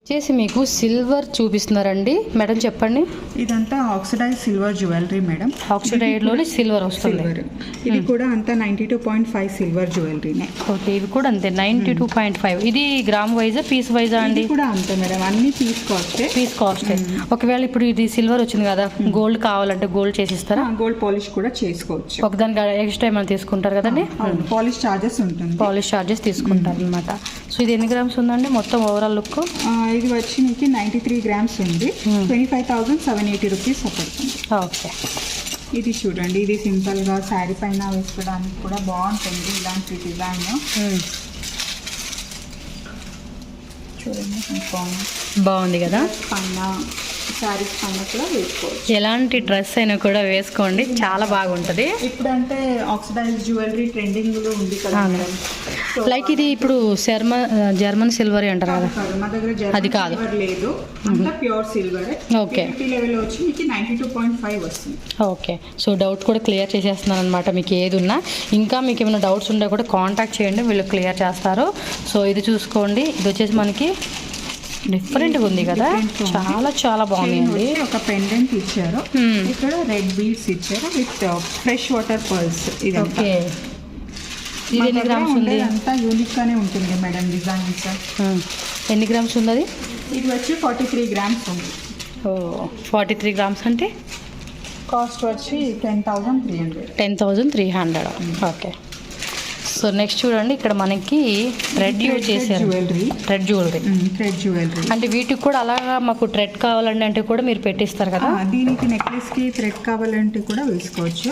చేసి మీకు silver చూపిస్తున్నారండి madam, చెప్పండి. ఇదంతా oxidise silver jewellery madam. Oxidise లోనే సిల్వర్ వస్తుంది. ఇది కూడా అంతా 92.5 సిల్వర్ జ్యువెలరీనే. ఓకే, ఇవి కూడా అంతే 92.5. ఇది గ్రామ్ వైజా పీస్ వైజా అండి? కూడా అంతే మేడం, అన్ని పీస్ కాస్ట్. ఒకవేళ ఇప్పుడు ఇది సిల్వర్ వచ్చింది కదా, గోల్డ్ కావాలంటే గోల్డ్ చేసిస్తారా? గోల్డ్ పాలిష్ కూడా చేసుకోవచ్చు. ఒకదానికి ఎక్స్ట్రా ఏమైనా తీసుకుంటారు కదండి? పాలిష్ చార్జెస్ ఉంటుంది. పాలిష్ చార్జెస్ తీసుకుంటారు అనమాట. సో ఇది ఎన్ని గ్రామ్స్ ఉందండి మొత్తం ఓవరాల్ లుక్? ఇది వచ్చి మీకు 93 గ్రామ్స్ ఉంది. 25,780 రూపీస్ పడుతుంది. ఓకే, ఇది చూడండి, ఇది సింపుల్గా శారీ పైన వేసుకోవడానికి కూడా బాగుంటుంది. ఇలాంటి డిజైన్ చూడండి, బాగుంది కదా. పైన శారీస్ పైన కూడా వేసుకోవచ్చు. ఎలాంటి డ్రెస్ అయినా కూడా వేసుకోండి, చాలా బాగుంటుంది. ఇప్పుడు అంటే ఆక్సిడైజ్ జ్యువెలరీ ట్రెండింగ్ లో ఉంది కదా. లైక్ ఇది ఇప్పుడు జర్మన్ సిల్వర్ అంటారు కదా, మా దగ్గర అది కాదు, లేదు, అంతా ప్యూర్ సిల్వర్. ఓకే, లెవెల్ వచ్చి మీకు 92.5 వస్తుంది. ఓకే, సో డౌట్ కూడా క్లియర్ చేసేస్తున్నాను అనమాట. మీకు ఏది ఉన్నా ఇంకా మీకు ఏమైనా డౌట్స్ ఉంటే కూడా కాంటాక్ట్ చేయండి, వీళ్ళు క్లియర్ చేస్తారు. సో ఇది చూసుకోండి, ఇది వచ్చేసి మనకి డిఫరెంట్గా ఉంది కదా, చాలా చాలా బాగుంది. ఒక పెండెంట్ ఇచ్చారు, ఇక్కడ రెడ్ బీడ్స్ ఇచ్చారు విత్ ఫ్రెష్ వాటర్ పర్ల్స్. ఇది ఓకే, ఇది ఎన్ని గ్రామ్స్ ఉంది? అంతా యూనిక్ గానే ఉంటుంది మేడం డిజైన్స్. ఎన్ని గ్రామ్స్ ఉంది అది? ఇది వచ్చి 43 గ్రామ్స్ ఉంది. 43 గ్రామ్స్ అంటే కాస్ట్ వచ్చి 10,300. 10,300. ఓకే, సో నెక్స్ట్ చూడండి, ఇక్కడ మనకి థ్రెడ్ యూజ్ చేశారు. థ్రెడ్ జ్యువెలరీ అంటే వీటికి కూడా అలాగా మాకు థ్రెడ్ కావాలండి అంటే కూడా మీరు పెట్టిస్తారు కదా? దీనికి నెక్లెస్ కి థ్రెడ్ కావాలంటే కూడా వేసుకోవచ్చు.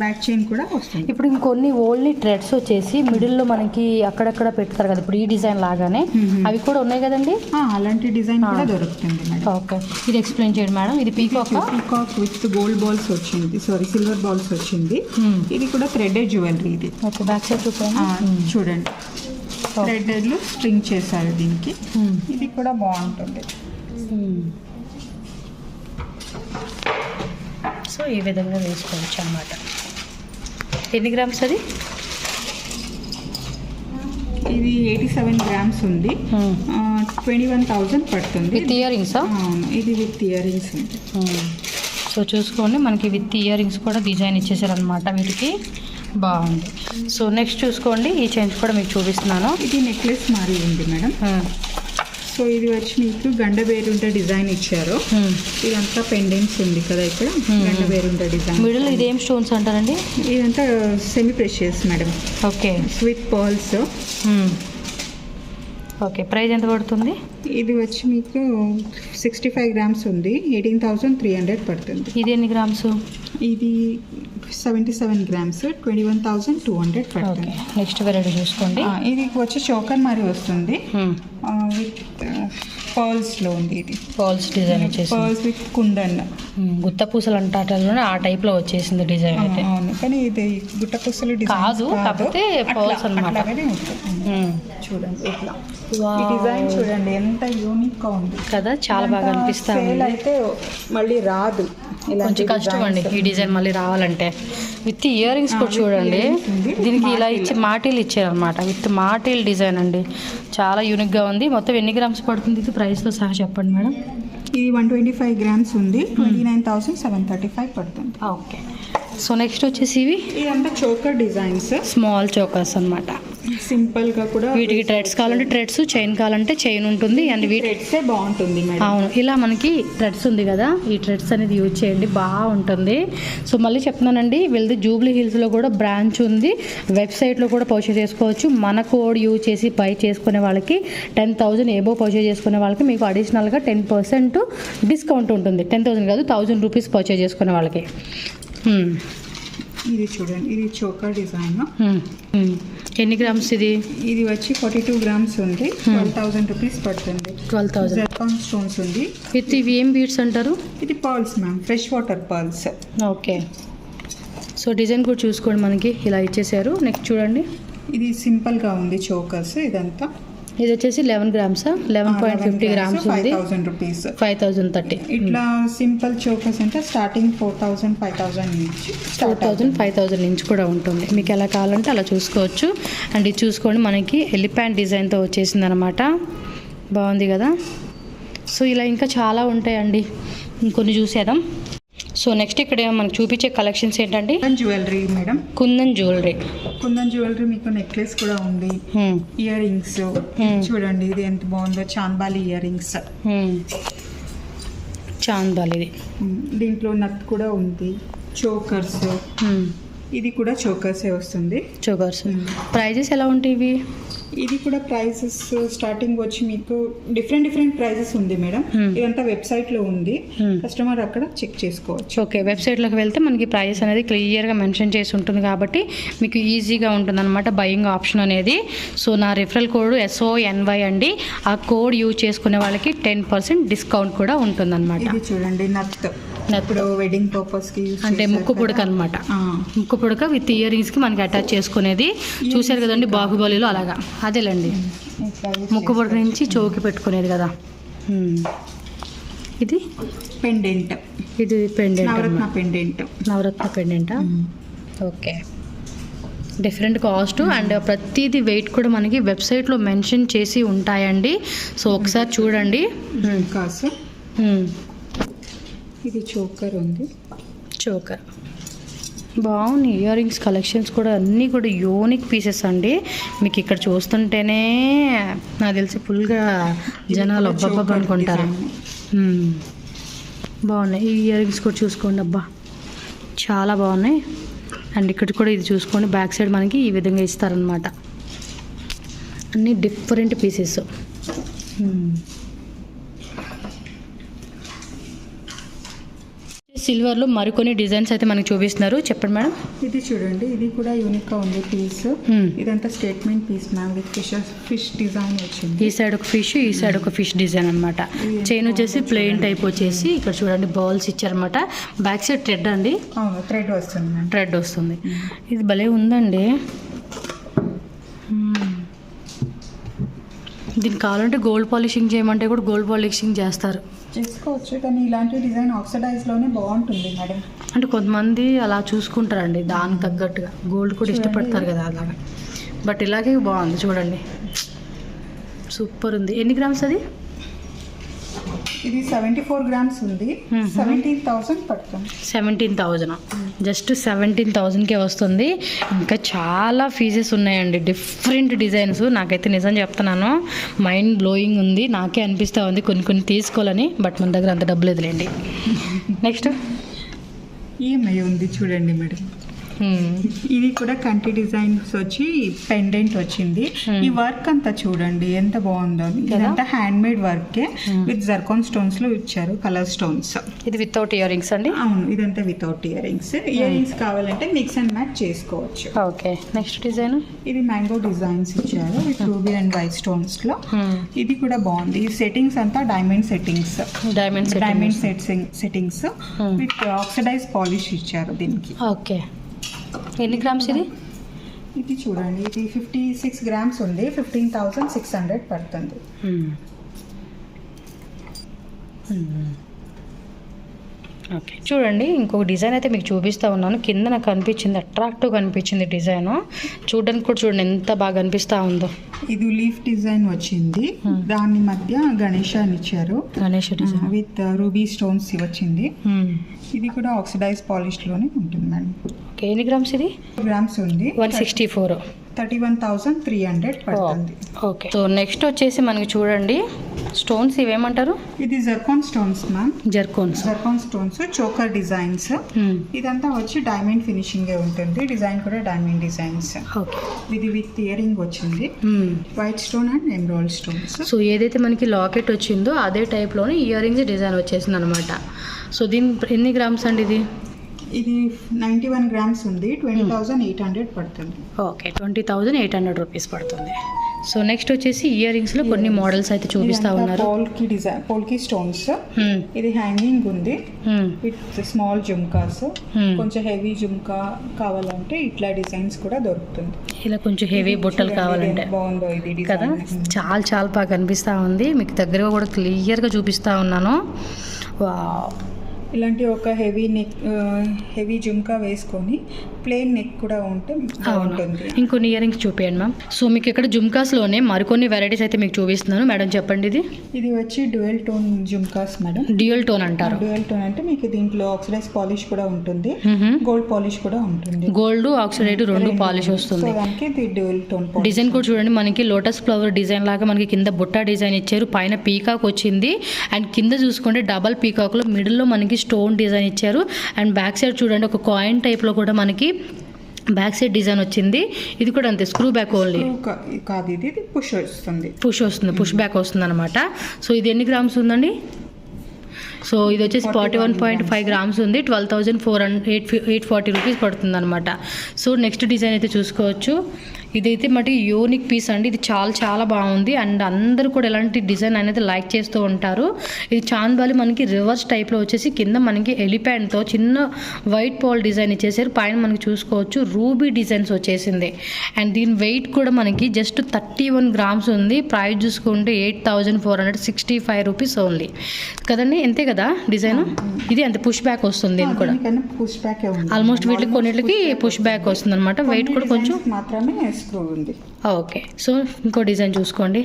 బ్యాక్ చైన్ కూడా వస్తుంది. ఇప్పుడు ఇంకొన్ని ఓన్లీ థ్రెడ్స్ వచ్చేసి మిడిల్ లో మనకి అక్కడక్కడ పెడతారు కదా, ఇప్పుడు ఈ డిజైన్ లాగానే అవి కూడా ఉన్నాయి కదండి? అలాంటి డిజైన్ కూడా దొరుకుతుంది. ఓకే, ఇది ఎక్స్ప్లెయిన్ చేయండి మేడం. ఇది పీకాక్ విత్ గోల్డ్ బాల్స్ వచ్చింది, సారీ సిల్వర్ బాల్స్ వచ్చింది. ఇది కూడా థ్రెడెడ్ జ్యువెలరీ. ఇది ఓకే, బ్యాక్ సైడ్ చూడండి, థ్రెడెడ్ లో స్ట్రింగ్ చేశారు దీనికి. ఇది కూడా బాగుంటుంది. సో ఈ విధంగా వేసుకోవచ్చు అన్నమాట. ఎన్ని గ్రామ్స్ అది? ఇది 87 గ్రామ్స్ ఉంది. 21,000 పడుతుంది. విత్ ఇయర్ రింగ్సా? ఇది విత్ ఇయర్ రింగ్స్ ఉంది. సో చూసుకోండి, మనకి విత్ ఇయర్ రింగ్స్ కూడా డిజైన్ ఇచ్చేసారనమాట. వీటికి బాగుంది. సో నెక్స్ట్ చూసుకోండి, ఈ చైన్స్ కూడా మీకు చూపిస్తున్నాను. ఇది నెక్లెస్ మారి ఉంది మేడం. సో ఇది వచ్చి మీకు గండబేరుంట డిజైన్ ఇచ్చారు. ఇదంతా పెండెంట్స్ ఉంది కదా, ఇక్కడ గండబేరుంట డిజైన్. మిడిల్ ఇదేం స్టోన్స్ అంటారండి? ఇదంతా semi precious madam. Okay, sweet pearls. Okay, price ఎంత పడుతుంది? ఇది వచ్చి మీకు 65 గ్రామ్స్ ఉంది. 18,300 పడుతుంది. ఇది ఎన్ని గ్రామ్స్? ఇది 77 గ్రామ్స్, 21,200 పడుతుంది. నెక్స్ట్ వెరైటీ చూసుకోండి. ఇది వచ్చి చోకర్ మరి వస్తుంది విత్ పర్ల్స్ లో ఉంది. ఇది పర్ల్స్ డిజైన్ వచ్చేసి పర్ల్స్ విత్ కుందన్, గుత్త పూసలు అంటాటల్లోనే ఆ టైప్ లో వచ్చేసింది డిజైన్ అయితే. అవును, కానీ ఇది గుట్ట పూసలు కాదు, కాకపోతే పర్ల్స్ అన్నమాట. చూడండి ఇట్లా ఈ డిజైన్ చూడండి, ఎంత యూనిక్ గా ఉంది కదా, చాలా బాగా అనిపిస్తుంది. అయితే మళ్ళీ రాదు, కొంచెం కష్టం అండి ఈ డిజైన్ మళ్ళీ రావాలంటే. విత్ ఇయర్ రింగ్స్ కూడా చూడండి, దీనికి ఇలా ఇచ్చి మాటీలు ఇచ్చారనమాట. విత్ మాటీల్ డిజైన్ అండి, చాలా యూనిక్ గా ఉంది. మొత్తం ఎన్ని గ్రామ్స్ పడుతుంది ఇది ప్రైస్తో సహా చెప్పండి మేడం? ఇది 125 గ్రామ్స్ ఉంది. 29,735 పడుతుంది. ఓకే, సో నెక్స్ట్ వచ్చేసి ఇదంతా చోకర్ డిజైన్స్, స్మాల్ చోకర్స్ అనమాట. సింపుల్ గా కూడా వీటికి థ్రెడ్స్ కావాలంటే థ్రెడ్స్, చైన్ కావాలంటే చైన్ ఉంటుంది. అండ్ థ్రెడ్సే బాగుంటుంది మేడం. అవును, ఇలా మనకి థ్రెడ్స్ ఉంది కదా, ఈ థ్రెడ్స్ అనేది యూజ్ చేయండి, బాగుంటుంది. సో మళ్ళీ చెప్తున్నానండి, వీళ్ళది జూబ్లీ హిల్స్లో కూడా బ్రాంచ్ ఉంది. వెబ్సైట్లో కూడా పర్చేజ్ చేసుకోవచ్చు. మన కోడ్ యూజ్ చేసి బై చేసుకునే వాళ్ళకి 10,000 ఎబో పర్చేజ్ చేసుకునే వాళ్ళకి మీకు అడిషనల్గా 10% డిస్కౌంట్ ఉంటుంది. 10,000 కాదు, 1,000 రూపీస్ పర్చేజ్ చేసుకునే వాళ్ళకి. ఇది చూడండి, ఇది చోకర్ డిజైన్. ఎన్ని గ్రామ్స్ ఇది? ఇది వచ్చి 42 గ్రామ్స్ ఉంది. 12,000 రూపీస్ పడుతుంది. 12,000. జర్కాన్ స్టోన్స్ ఉంది. విత్ ఇవి ఏం బీడ్స్ అంటారు? ఇది pearls ma'am, fresh water pearls. Okay, so design కూడా చూసుకోండి, మనకి ఇలా ఇచ్చేసారు. నెక్స్ట్ చూడండి, ఇది సింపుల్ గా ఉంది చోకర్స్. ఇదంతా ఇది వచ్చేసి 11 గ్రామ్స్, 11.50 గ్రామ్స్ ఉంది. 5,000 రూపీస్, 5,030. ఇట్లా సింపుల్ చోకర్స్ అంటే స్టార్టింగ్ 4,000, 5,000 నుంచి 4,000, 5,000 నుంచి కూడా ఉంటుంది. మీకు ఎలా కావాలంటే అలా చూసుకోవచ్చు. అండ్ ఇది చూసుకోండి, మనకి ఎలిఫెంట్ డిజైన్తో వచ్చేసింది అనమాట. బాగుంది కదా. సో ఇలా ఇంకా చాలా ఉంటాయండి, ఇంకొన్ని చూసేద్దాం. సో నెక్స్ట్ ఇక్కడ మనకు చూపించే కలెక్షన్స్ ఏంటంటే jewellery madam, kundan jewellery. Kundan jewellery మీకు నెక్లెస్ కూడా ఉంది, ఇయర్ రింగ్స్ చూడండి ఇది ఎంత బాగుందో, చాంద్బాలి ఇయర్ రింగ్స్, చాంద్బాలి. ఇది దీంట్లో నత్ కూడా ఉంది, చోకర్స్, ఇది కూడా చోకర్సే వస్తుంది. చోకర్స్ ప్రైజెస్ ఎలా ఉంటాయి ఇవి? ఇది కూడా ప్రైజెస్ స్టార్టింగ్ వచ్చి మీకు డిఫరెంట్ ప్రైజెస్ ఉంది మేడం. ఇదంతా వెబ్సైట్ లో ఉంది, కస్టమర్ అక్కడ చెక్ చేసుకోవచ్చు. ఓకే, వెబ్సైట్లోకి వెళ్తే మనకి ప్రైస్ అనేది క్లియర్గా మెన్షన్ చేసి ఉంటుంది కాబట్టి మీకు ఈజీగా ఉంటుంది అనమాట బయింగ్ ఆప్షన్ అనేది. సో నా రిఫరల్ కోడ్ SONY అండి, ఆ కోడ్ యూజ్ చేసుకునే వాళ్ళకి 10% డిస్కౌంట్ కూడా ఉంటుంది అనమాట. ఇది చూడండి నత్, ఇప్పుడు వెడ్డింగ్ పర్పస్ కి అంటే ముక్కు పుడక అనమాట. ముక్కు పుడక విత్ ఇయర్ రింగ్స్ కి మనకి అటాచ్ చేసుకునేది. చూసారు కదండి బాహుబలిలో అలాగా, అదేలేండి ముక్కు పుడక నుంచి చౌకి పెట్టుకునేది కదా. ఇది పెండెంట్, ఇది పెండెంట్, నవరత్న పెండెంట్. నవరత్న పెండెంటా? ఓకే, డిఫరెంట్ కాస్ట్ అండ్ ప్రతిదీ వెయిట్ కూడా మనకి వెబ్సైట్లో మెన్షన్ చేసి ఉంటాయండి. సో ఒకసారి చూడండి. కాసు, ఇది చోకర్ ఉంది, చోకర్ బాగుంది. ఇయర్ రింగ్స్ కలెక్షన్స్ కూడా అన్నీ కూడా యూనిక్ పీసెస్ అండి. మీకు ఇక్కడ చూస్తుంటేనే నాకు తెలిసి ఫుల్గా జనాలు అబ్బబ్బబ్బ అనుకుంటారు. బాగున్నాయి ఈ ఇయర్ రింగ్స్ కూడా చూసుకోండి, అబ్బా చాలా బాగున్నాయి. అండ్ ఇక్కడ కూడా ఇది చూసుకోండి, బ్యాక్ సైడ్ మనకి ఈ విధంగా ఇస్తారనమాట. అన్నీ డిఫరెంట్ పీసెస్. సిల్వర్లో మరికొన్ని డిజైన్స్ అయితే మనకి చూపిస్తున్నారు, చెప్పండి మేడం. ఇది చూడండి, ఇది కూడా యూనిక్ గా ఉంది పీస్. ఇదంతా statement piece ma'am, with fish design వచ్చింది. ఈ సైడ్ ఒక ఫిష్, ఈ సైడ్ ఒక ఫిష్ డిజైన్ అనమాట. చైన్ వచ్చేసి ప్లెయిన్ టైప్ వచ్చేసి ఇక్కడ చూడండి బాల్స్ ఇచ్చారనమాట. బ్యాక్ సైడ్ థ్రెడ్ అండి, థ్రెడ్ వస్తుంది, థ్రెడ్ వస్తుంది. ఇది భలే ఉందండి. దీనికి కావాలంటే గోల్డ్ పాలిషింగ్ చేయమంటే కూడా గోల్డ్ పాలిషింగ్ చేస్తారు, చేసుకోవచ్చు. కానీ ఇలాంటి డిజైన్ ఆక్సిడైజ్ లోనే బాగుంటుంది మేడం. అంటే కొంతమంది అలా చూసుకుంటారండి, దానికి తగ్గట్టుగా గోల్డ్ కూడా ఇష్టపడతారు కదా అలాగా. బట్ ఇలాగే బాగుంది చూడండి, సూపర్ ఉంది. ఎన్ని గ్రామ్స్ అది? ఇది 74 గ్రామ్స్ ఉంది, 17,000 పడుతుంది. 17,000, జస్ట్ 17,000కే వస్తుంది. ఇంకా చాలా ఫీజెస్ ఉన్నాయండి, డిఫరెంట్ డిజైన్స్. నాకైతే నిజం చెప్తున్నాను, మైండ్ బ్లోయింగ్ ఉంది. నాకే అనిపిస్తూ ఉంది కొన్ని తీసుకోవాలని, బట్ మన దగ్గర అంత డబ్బులు లేదులేండి. నెక్స్ట్ ఈఎంఐ ఉంది చూడండి మేడం. ఇది కూడా కంటి డిజైన్స్ వచ్చి పెండెంట్ వచ్చింది. ఈ వర్క్ అంతా చూడండి ఎంత బాగుందో. ఇదంతా hand made work with zircon stones లో ఇచ్చారు, కలర్ స్టోన్స్. ఇది వితౌట్ ఇయర్ రింగ్స్ అండి? అవును, ఇదంతా without ear rings. Ear rings కావాలంటే మిక్స్ అండ్ మ్యాచ్ చేసుకోవచ్చు. Okay, next design. ఇది మ్యాంగో డిజైన్స్ ఇచ్చారు with ruby and white stones లో. ఇది కూడా బాగుంది. ఈ సెట్టింగ్స్ అంతా diamond settings, diamond settings with oxidise polish ఇచ్చారు దీనికి. ఓకే, ఎన్ని గ్రామ్స్ ఇది? ఇది చూడండి, ఇది 56 గ్రామ్స్ ఉంది, 15,600 పడుతుంది. ఓకే, చూడండి ఇంకొక డిజైన్ అయితే మీకు చూపిస్తూ ఉన్నాను. కింద నాకు అనిపించింది, అట్రాక్టివ్గా అనిపించింది డిజైన్. చూడడానికి కూడా చూడండి ఎంత బాగా అనిపిస్తూ ఉందో. ఇది లీఫ్ డిజైన్ వచ్చింది, దాని మధ్య గణేష్ అని ఇచ్చారు, Ganesh design with ruby stones వచ్చింది. ఇది కూడా ఆక్సిడైజ్ పాలిష్ లోనే ఉంటుంది మేడం. ఓకే, ఎన్ని గ్రామ్స్ ఇది? గ్రామ్స్ ఉంది, 164, 31,300 పడుతుంది. ఓకే, సో నెక్స్ట్ వచ్చేసి మనకి చూడండి స్టోన్స్, ఇవేమంటారు? ఇది zircon stones ma'am. Zircon stones, choker designs. ఇదంతా వచ్చి డైమండ్ ఫినిషింగ్ ఉంటుంది, డిజైన్ కూడా డైమండ్ డిజైన్స్. ఇది విత్ ఇయర్ రింగ్ వచ్చింది, white stone and emerald stones. So ఏదైతే మనకి లాకెట్ వచ్చిందో అదే టైప్ లోనే ఇయర్ రింగ్స్ డిజైన్ వచ్చేసింది అనమాట. సో దీని ఎన్ని గ్రామ్స్ అండి ఇది? ఇది 91 గ్రామ్స్ ఉంది, 20,800 పడుతుంది. ఓకే, 20,800 రూపీస్ పడుతుంది. సో నెక్స్ట్ వచ్చేసి ఇయర్ రింగ్స్ లో కొన్ని మోడల్స్ అయితే చూపిస్తా ఉన్నారు. పోల్కి డిజైన్, పోల్కి స్టోన్స్. ఇది హ్యాంగింగ్ ఉంది విత్ స్మాల్ జుమ్కాస్. కొంచెం హెవీ జుమ్కా కావాలంటే ఇట్లా డిజైన్స్ కూడా దొరుకుతుంది. ఇలా కొంచెం హెవీ బుట్టలు కావాలంటే బాగుందో ఇది కదా, చాలా బాగా కనిపిస్తూ ఉంది. మీకు దగ్గరగా కూడా క్లియర్గా చూపిస్తూ ఉన్నాను. ఇలాంటి ఒక హెవీ జుమ్కా వేసుకొని ప్లెయిన్ నెక్ కూడా ఉంటే బాగుంటుంది. ఇంకొన్ని ఇయర్ రింగ్స్ చూపించండి మ్యామ్. సో మీకు ఇక్కడ జుమ్కాస్లోనే మరికొన్ని వెరైటీస్ అయితే మీకు చూపిస్తున్నాను మేడం. చెప్పండి. ఇది వచ్చి dual tone jhumkas madam. Dual tone అంటారు. డ్యూయల్ టోన్ అంటే మీకు దీంట్లో ఆక్సిడైజ్ పాలిష్ కూడా ఉంటుంది, గోల్డ్ పాలిష్ కూడా ఉంటుంది. గోల్డ్ ఆక్సిడైజ్ రెండు పాలిష్ వస్తుంది. ఇది డ్యూయల్ టోన్. డిజైన్ కూడా చూడండి, మనకి లోటస్ ఫ్లవర్ డిజైన్ లాగా మనకి కింద బుట్ట డిజైన్ ఇచ్చారు, పైన పీకాక్ వచ్చింది అండ్ కింద చూసుకుంటే డబల్ పీకాక్లో మిడిల్లో మనకి స్టోన్ డిజైన్ ఇచ్చారు అండ్ బ్యాక్ సైడ్ చూడండి ఒక కాయిన్ టైప్లో కూడా మనకి బ్యాక్ సైడ్ డిజైన్ వచ్చింది. ఇది కూడా అంతే, స్క్రూ బ్యాక్ ఓన్లీ కాదు, ఇది పుష్ వస్తుంది. పుష్ బ్యాక్ వస్తుంది అనమాట. సో ఇది ఎన్ని గ్రామ్స్ ఉందండి? సో ఇది వచ్చేసి 41.5 గ్రామ్స్ ఉంది. 12,840 రూపీస్ పడుతుంది అనమాట. సో నెక్స్ట్ డిజైన్ అయితే చూసుకోవచ్చు. ఇదైతే మటుకు యూనిక్ పీస్ అండి. ఇది చాలా బాగుంది అండ్ అందరూ కూడా ఎలాంటి డిజైన్ అనేది లైక్ చేస్తూ ఉంటారు. ఇది చాంద్బాలి మనకి రివర్స్ టైప్లో వచ్చేసి కింద మనకి ఎలిఫెంట్తో చిన్న వైట్ పాల్ డిజైన్ ఇచ్చేసారు. పైన మనకి చూసుకోవచ్చు రూబీ డిజైన్స్ వచ్చేసింది అండ్ దీని వెయిట్ కూడా మనకి జస్ట్ 31 గ్రామ్స్ ఉంది. ప్రైస్ చూసుకుంటే 8,465 రూపీస్ ఓన్లీ కదండి. అంతే కదా డిజైన్. ఇది అంతే పుష్ బ్యాక్ వస్తుంది. దీని కూడా ఆల్మోస్ట్ వీటికి కొన్నిటికి పుష్ బ్యాక్ వస్తుంది అనమాట. వెయిట్ కూడా కొంచెం మాత్రమే ఉంది. ఓకే. సో ఇంకో డిజైన్ చూసుకోండి.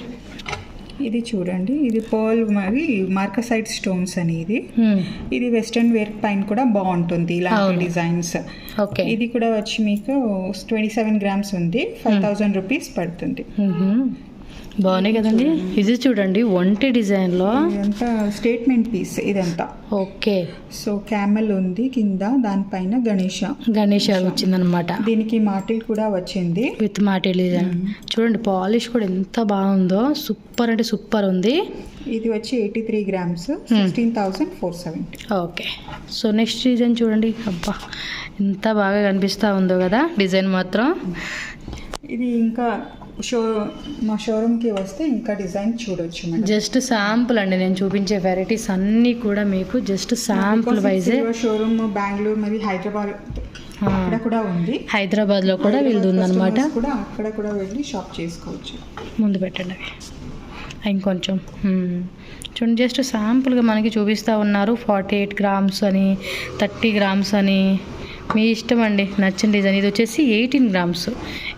ఇది చూడండి, ఇది పర్ల్ మరి మార్కసైడ్ స్టోన్స్ అని. ఇది వెస్టర్న్ వేర్ పైన కూడా బాగుంటుంది ఇలాంటి డిజైన్స్. ఓకే. ఇది కూడా వచ్చి మీకు 27 గ్రామ్స్ ఉంది. 5,000 రూపీస్ పడుతుంది. బాగున్నాయి కదండి. ఇది చూడండి ఒంటి డిజైన్లో స్టేట్మెంట్ పీస్ ఇదంతా. ఓకే. సో క్యామెల్ ఉంది కింద, దానిపైన గణేష వచ్చిందనమాట. దీనికి మాటిల్ కూడా వచ్చింది విత్ మాటిల్ డిజైన్. చూడండి పాలిష్ కూడా ఎంత బాగుందో, సూపర్ అంటే సూపర్ ఉంది. ఇది వచ్చి 83 grams, 16,470. Okay. So next design చూడండి. అబ్బా ఎంత బాగా కనిపిస్తూ ఉందో కదా డిజైన్ మాత్రం. ఇది ఇంకా మా షోరూమ్కి వస్తే ఇంకా డిజైన్ చూడొచ్చు మేడం. జస్ట్ శాంపుల్ అండి, నేను చూపించే వెరైటీస్ అన్నీ కూడా మీకు just sample yj. Showroom Bengaluru మరి హైదరాబాద్ కూడా ఉంది. హైదరాబాద్లో కూడా వీళ్ళది ఉందన్నమాట. అక్కడ కూడా వెళ్ళి షాప్ చేసుకోవచ్చు. ముందు పెట్టండి అవి ఇంకొంచెం చూడండి. జస్ట్ శాంపుల్గా మనకి చూపిస్తూ ఉన్నారు. 48 గ్రామ్స్ అని, 30 గ్రామ్స్ అని, మీ ఇష్టం అండి, నచ్చిన డిజైన్. ఇది వచ్చేసి 18 గ్రామ్స్,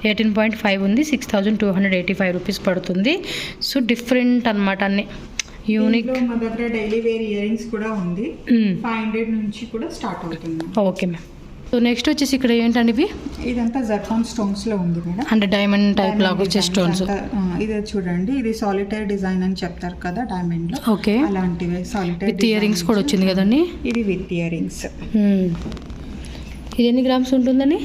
18.5 ఉంది. 6,285 రూపీస్ పడుతుంది. సో డిఫరెంట్ అనమాట అన్ని యూనిక్. మా దగ్గర డైలీ వేర్ ఇయర్ రింగ్స్ కూడా ఉంది. 500 నుంచి కూడా స్టార్ట్ అవుతుంది. Okay ma'am. సో నెక్స్ట్ వచ్చేసి ఇక్కడ ఏంటండి ఇవి? ఇదంతా జర్కాన్ స్టోన్స్ లో ఉంది మేడం. అంటే డైమండ్ టైప్ లాగా వచ్చే స్టోన్స్. ఇది చూడండి, ఇది సాలిటైర్ డిజైన్ అని చెప్తారు కదా డైమండ్ లో. ఓకే. అలాంటివి సాలిటైర్ విత్ ఇయర్ రింగ్స్ కూడా వచ్చింది కదండి. ఇది విత్ ఇయర్ రింగ్స్. ఇది ఎన్ని గ్రామ్స్ ఉంటుందని?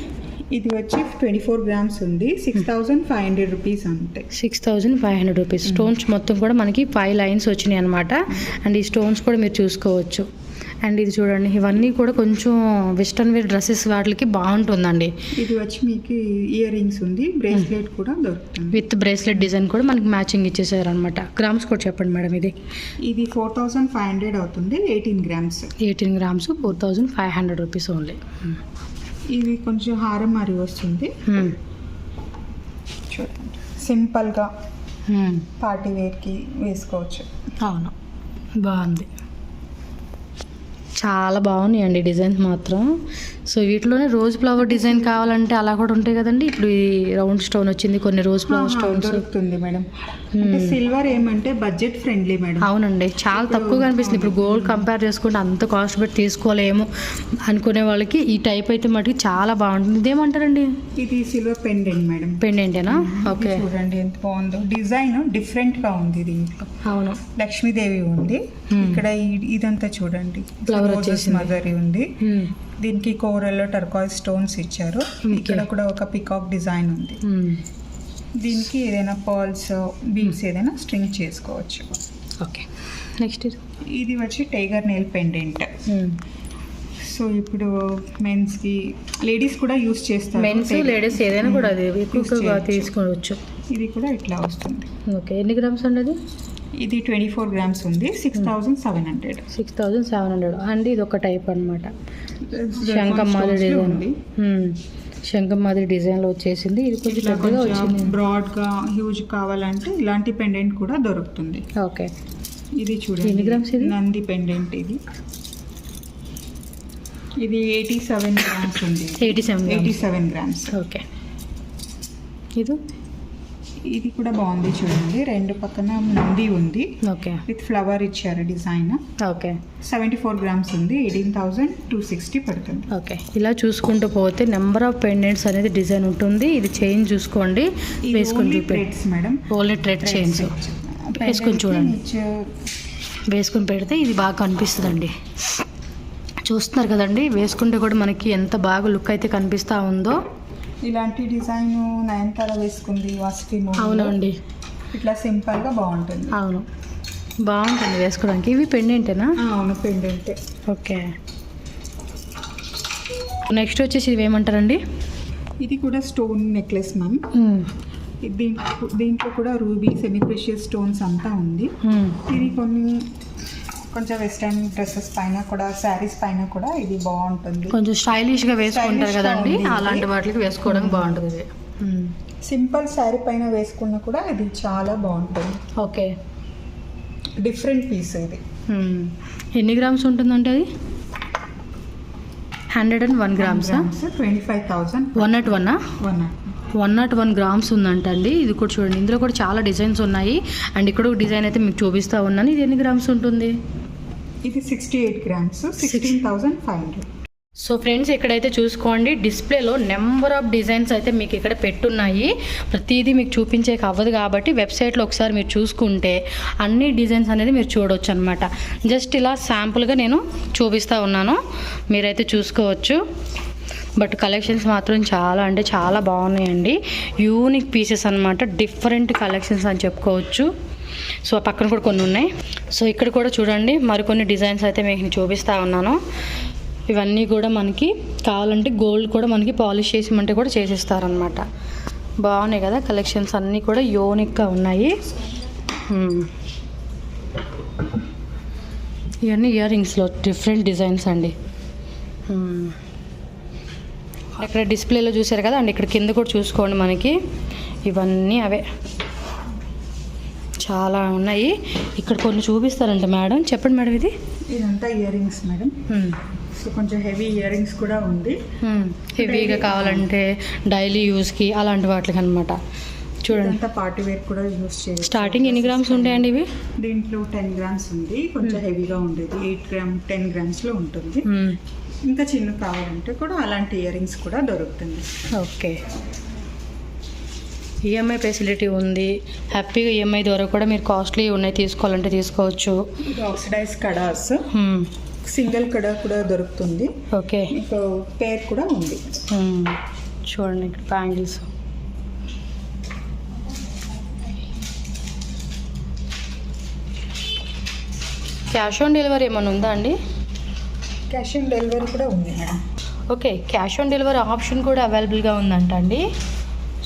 ఇది వచ్చి 24 గ్రామ్స్ ఉంది. 6,500 రూపీస్ అంతే. 6,500 రూపీస్. స్టోన్స్ మొత్తం కూడా మనకి 5 లైన్స్ వచ్చినాయి అనమాట. అండ్ ఈ స్టోన్స్ కూడా మీరు చూసుకోవచ్చు. అండ్ ఇది చూడండి, ఇవన్నీ కూడా కొంచెం వెస్టర్న్ వేర్ డ్రెస్సెస్ వాటికి బాగుంటుందండి. ఇది వచ్చి మీకు ఇయర్ రింగ్స్ ఉంది, బ్రేస్లెట్ కూడా దొరుకుతుంది. విత్ బ్రేస్లెట్ డిజైన్ కూడా మనకి మ్యాచింగ్ ఇచ్చేసారు అనమాట. గ్రామ్స్ కూడా చెప్పండి మేడం. ఇది 4,500 అవుతుంది. 18 గ్రామ్స్. 18 grams 4,500 rupees only. ఇది కొంచెం హారం మరి వస్తుంది. చూడండి, సింపుల్గా పార్టీ వేర్కి వేసుకోవచ్చు. అవును, బాగుంది. చాలా బాగున్నాయండి డిజైన్స్ మాత్రం. సో వీటిలోనే రోజ్ ఫ్లవర్ డిజైన్ కావాలంటే అలా కూడా ఉంటాయి కదండి. ఇప్పుడు ఈ రౌండ్ స్టోన్ వచ్చింది, కొన్ని రోజ్ ఫ్లవర్ స్టోన్స్ దొరుకుతుంది మేడం. సిల్వర్ ఏమంటే బడ్జెట్ ఫ్రెండ్లీ మేడం. అవునండి, చాలా తక్కువ కనిపిస్తుంది. ఇప్పుడు గోల్డ్ కంపేర్ చేసుకుంటే అంత కాస్ట్ పెట్టి తీసుకోలేము అనుకునే వాళ్ళకి ఈ టైప్ అయితే మటుకు చాలా బాగుంటుంది. ఇదేమంటారండి? ఇది సిల్వర్ పెండెంట్ మేడం. పెండెంటేనా? ఓకే. చూడండి ఎంత బాగుందో డిజైన్, డిఫరెంట్ గా ఉంది దీంట్లో. అవును, లక్ష్మీదేవి ఉంది ఇక్కడ. ఇదంతా చూడండి, ఫ్లవర్ మదర్ ఉంది. దీనికి కోరల్ టర్కాయిల్ స్టోన్స్ ఇచ్చారు. ఇక్కడ కూడా ఒక పికాక్ డిజైన్ ఉంది. దీనికి ఏదైనా పర్ల్స్, బీడ్స్ ఏదైనా స్ట్రింగ్ చేసుకోవచ్చు. ఓకే. నెక్స్ట్ ఇది వచ్చి టైగర్ నెయిల్ పెండెంట్. సో ఇప్పుడు మెన్స్కి, లేడీస్ కూడా యూస్ చేస్తారు. మెన్స్ లేడీస్ ఏదైనా కూడా అది ఎక్కువగా తీసుకోవచ్చు. ఇది కూడా ఇట్లా వస్తుంది. ఓకే. ఎన్ని గ్రామ్స్ ఉండదు? ఇది 24 గ్రామ్స్ ఉంది. 6,700. 6,700 అండి. ఇది ఒక టైప్ అనమాట. శంఖమాది డిజైన్, శంఖమాది డిజైన్లో వచ్చేసింది. ఇది కొంచెం పెద్దగా వచ్చింది. బ్రాడ్గా హ్యూజ్ కావాలంటే ఇలాంటి పెండెంట్ కూడా దొరుకుతుంది. ఓకే. ఇది చూడండి, ఎన్ని గ్రామ్స్ ఇది? నంది పెండెంట్. ఇది ఇది 87 గ్రామ్స్ ఉంది. 87 గ్రామ్స్. ఓకే. ఇది ఇది కూడా బాగుంది చూడండి, రెండు పక్కన నంది ఉంది. ఓకే. విత్ ఫ్లవర్ ఇచ్చారు డిజైన్. ఓకే. 74 గ్రామ్స్ ఉంది. 18,260 పడుతుంది. ఓకే. ఇలా చూసుకుంటూ పోతే నెంబర్ ఆఫ్ పెండెంట్స్ అనేది డిజైన్ ఉంటుంది. ఇది చైన్ చూసుకోండి, వేసుకొని threads madam, only thread chains వేసుకొని చూడండి. వేసుకొని పెడితే ఇది బాగా కనిపిస్తుందండి. చూస్తున్నారు కదండి, వేసుకుంటే కూడా మనకి ఎంత బాగా లుక్ అయితే కనిపిస్తూ ఉందో. ఇలాంటి డిజైన్ నయనతార వేసుకుంది వాస్కి. అవునండి, ఇట్లా సింపుల్ గా బాగుంటుంది. అవును, బాగుంటుంది వేసుకోవడానికి. ఇవి పెండెంటేనా? అవును, పెండెంటే. ఓకే. నెక్స్ట్ వచ్చేసి ఇవి ఏమంటారండి? ఇది కూడా స్టోన్ నెక్లెస్ మ్యామ్. దీంట్లో కూడా రూబీ, సెమీ ప్రెషియస్ స్టోన్స్ అంతా ఉంది. ఇది కొంచెం వెస్టర్న్ డ్రెస్సెస్ పైన కూడా, శారీస్ పైన కూడా ఇది బాగుంటుంది. కొంచెం స్టైలిష్గా వేసుకుంటారు కదండి, అలాంటి వాటికి వేసుకోవడానికి బాగుంటుంది. సింపుల్ శారీ పైన వేసుకున్నా కూడా ఇది చాలా బాగుంటుంది. ఓకే. డిఫరెంట్ పీస్ ఇది. ఎన్ని గ్రామ్స్ ఉంటుందంటే అది? 101 గ్రామ్స్. 25,000. 101 గ్రామ్స్ ఉందంట అండి. ఇది కూడా చూడండి, ఇందులో కూడా చాలా డిజైన్స్ ఉన్నాయి. అండ్ ఇక్కడ ఒక డిజైన్ అయితే మీకు చూపిస్తూ ఉన్నాను. ఇది ఎన్ని గ్రామ్స్ ఉంటుంది? ఇది 68 గ్రామ్స్, 16,500. సో ఫ్రెండ్స్, ఇక్కడైతే చూసుకోండి, డిస్ప్లేలో నెంబర్ ఆఫ్ డిజైన్స్ అయితే మీకు ఇక్కడ పెట్టున్నాయి. ప్రతిదీ మీకు చూపించేకి అవ్వదు కాబట్టి వెబ్సైట్లో ఒకసారి మీరు చూసుకుంటే అన్ని డిజైన్స్ అనేది మీరు చూడవచ్చు అనమాట. జస్ట్ ఇలా శాంపుల్గా నేను చూపిస్తూ ఉన్నాను, మీరైతే చూసుకోవచ్చు. బట్ కలెక్షన్స్ మాత్రం చాలా అంటే చాలా బాగున్నాయండి. యూనిక్ పీసెస్ అనమాట, డిఫరెంట్ కలెక్షన్స్ అని చెప్పుకోవచ్చు. సో పక్కన కూడా కొన్ని ఉన్నాయి. సో ఇక్కడ కూడా చూడండి, మరికొన్ని డిజైన్స్ అయితే మీకు చూపిస్తూ ఉన్నాను. ఇవన్నీ కూడా మనకి కావాలంటే గోల్డ్ కూడా మనకి పాలిష్ చేసిమంటే కూడా చేసిస్తారనమాట. బాగున్నాయి కదా కలెక్షన్స్, అన్నీ కూడా యూనిక్గా ఉన్నాయి. ఇవన్నీ ఇయర్ రింగ్స్లో డిఫరెంట్ డిజైన్స్ అండి. ఇక్కడ డిస్ప్లేలో చూసారు కదా అండి, ఇక్కడ కింద కూడా చూసుకోండి, మనకి ఇవన్నీ అవే చాలా ఉన్నాయి. ఇక్కడ కొన్ని చూపిస్తారంట మేడం, చెప్పండి మేడం. ఇదంతా ఇయర్ రింగ్స్ మేడం. సో కొంచెం హెవీ ఇయర్ రింగ్స్ కూడా ఉంది. హెవీగా కావాలంటే డైలీ యూస్కి అలాంటి వాటికి అనమాట. చూడండి, పార్టీ వేర్ కూడా యూస్ చేయాలి. స్టార్టింగ్ ఎన్ని గ్రామ్స్ ఉంటాయండి ఇవి? దీంట్లో 10 గ్రామ్స్ ఉంది, కొంచెం హెవీగా ఉండేది 8 గ్రామ్ 10 గ్రామ్స్లో ఉంటుంది. ఇంకా చిన్న కావాలంటే కూడా అలాంటి ఇయర్ రింగ్స్ కూడా దొరుకుతుంది. ఓకే. ఈఎంఐ ఫెసిలిటీ ఉంది, హ్యాపీగా ఈఎంఐ ద్వారా కూడా మీరు కాస్ట్లీ ఉన్నాయి తీసుకోవాలంటే తీసుకోవచ్చు. ఆక్సిడైజ్ కడాస్, సింగిల్ కడా కూడా దొరుకుతుంది. ఓకే. ఇంకా పేర్ కూడా ఉంది. చూడండి ఇక్కడ బ్యాంగిల్స్. క్యాష్ ఆన్ డెలివరీ ఏమైనా ఉందా అండి? క్యాష్ ఆన్ డెలివరీ కూడా ఉంది madam. Okay, cash on delivery option కూడా అవైలబుల్గా ఉందంట అండి.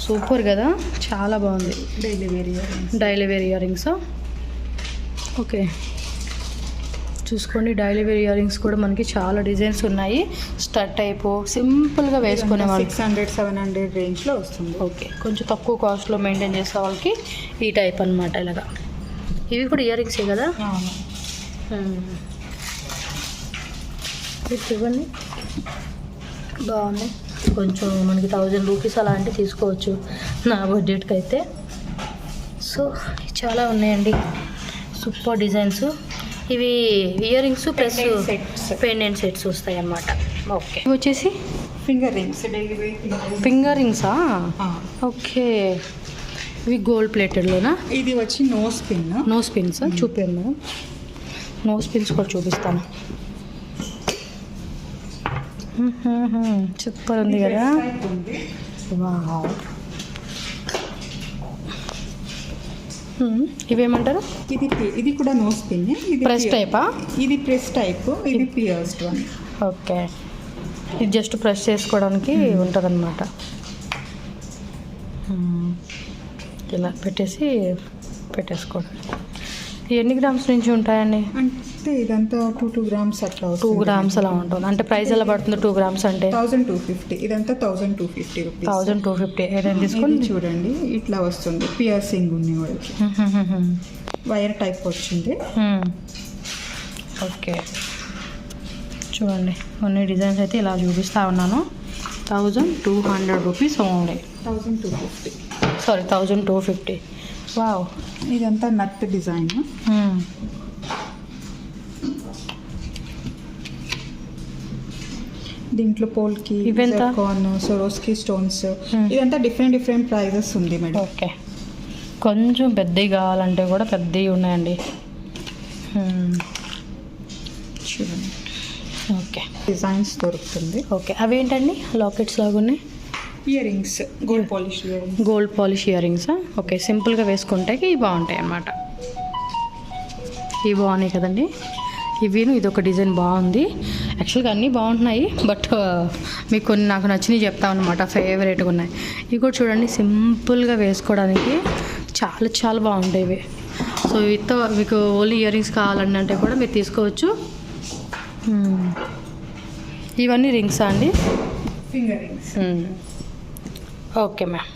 సూపర్ కదా, చాలా బాగుంది. Daily wear earrings. Okay, చూసుకోండి, డైలీ వేర్ ఇయర్ రింగ్స్ కూడా మనకి చాలా డిజైన్స్ ఉన్నాయి. స్టడ్ టైపు సింపుల్గా వేసుకునే వాళ్ళు 600-700 రేంజ్లో వస్తుంది. ఓకే, కొంచెం తక్కువ కాస్ట్లో మెయింటైన్ చేసే వాళ్ళకి ఈ టైప్ అనమాట. ఇలాగా ఇవి కూడా ఇయర్ రింగ్సే కదా. ఇవ్వండి, బాగున్నాయి. కొంచెం మనకి 1000 రూపీస్ అలాంటివి తీసుకోవచ్చు నా బడ్జెట్కి అయితే. సో చాలా ఉన్నాయండి, సూపర్ డిజైన్స్. ఇవి ear rings plus pendant sets వస్తాయి అన్నమాట. ఓకే, ఇవి వచ్చేసి ఫింగర్ రింగ్స్. ఫింగర్ రింగ్సా? ఓకే. ఇవి గోల్డ్ ప్లేటెడ్లోనా? ఇది వచ్చి నో స్పిన్స్. చూపాను మేడం, నో స్పిన్స్ కూడా చూపిస్తాను. సూపర్ ఉంది కదా. వావ్. ఇవేమంటారు? ఇది కూడా నో స్పిన్. ప్రెస్ టైపా? ఇది ప్రెస్ టైప్, ఇది పియర్స్డ్ వన్. ఓకే, ఇది జస్ట్ ప్రెస్ చేసుకోవడానికి ఉంటుంది అనమాట. ఇలా పెట్టేసుకోవడం. ఎన్ని గ్రామ్స్ నుంచి ఉంటాయండి? అంటే ఇదంతా 2 గ్రామ్స్ అట్లా. 2 గ్రామ్స్ అలా ఉంటుంది. అంటే ప్రైస్ ఎలా పడుతుంది 2 గ్రామ్స్ అంటే? 1250. ఇదంతా 1250 రూపీస్. 1250. ఏదైనా తీసుకొని చూడండి, ఇట్లా వస్తుంది. పియర్సింగ్ ఉంది వాళ్ళకి, వైర్ టైప్ వచ్చింది. ఓకే, చూడండి కొన్ని డిజైన్స్ అయితే ఇలా చూపిస్తా ఉన్నాను. 1200 రూపీస్ ఓన్లీ. 1250. సారీ 1250. వావ్. ఇదంతా నత్ డిజైన్. దీంట్లో పోల్కి, ఇవెంత? కార్న్, సొరోస్కి స్టోన్స్, ఇదంతా డిఫరెంట్ ప్రైజెస్ ఉంది మేడం. ఓకే. కొంచెం పెద్దవి కావాలంటే కూడా పెద్దవి ఉన్నాయండి. చూడండి ఓకే. డిజైన్స్ దొరుకుతుంది. ఓకే. అవేంటండి లాకెట్స్ లాగా ఉన్నాయి? Ear rings, gold polish ear rings. Gold polish ear రింగ్సా? ఓకే. సింపుల్గా వేసుకుంటే ఇవి బాగుంటాయి అన్నమాట. ఇవి బాగున్నాయి కదండి. ఇవిను ఇదొక డిజైన్ బాగుంది. యాక్చువల్గా అన్నీ బాగుంటున్నాయి, బట్ మీకు కొన్ని నాకు నచ్చినవి చెప్తాను అనమాట, ఫేవరెట్గా ఉన్నాయి. ఇవి కూడా చూడండి, సింపుల్గా వేసుకోవడానికి చాలా చాలా బాగుంటాయి ఇవి. సో వీటితో మీకు ఓన్లీ ఇయర్ రింగ్స్ కావాలండి అంటే కూడా మీరు తీసుకోవచ్చు. ఇవన్నీ రింగ్సా అండి? Finger rings. Okay ma'am.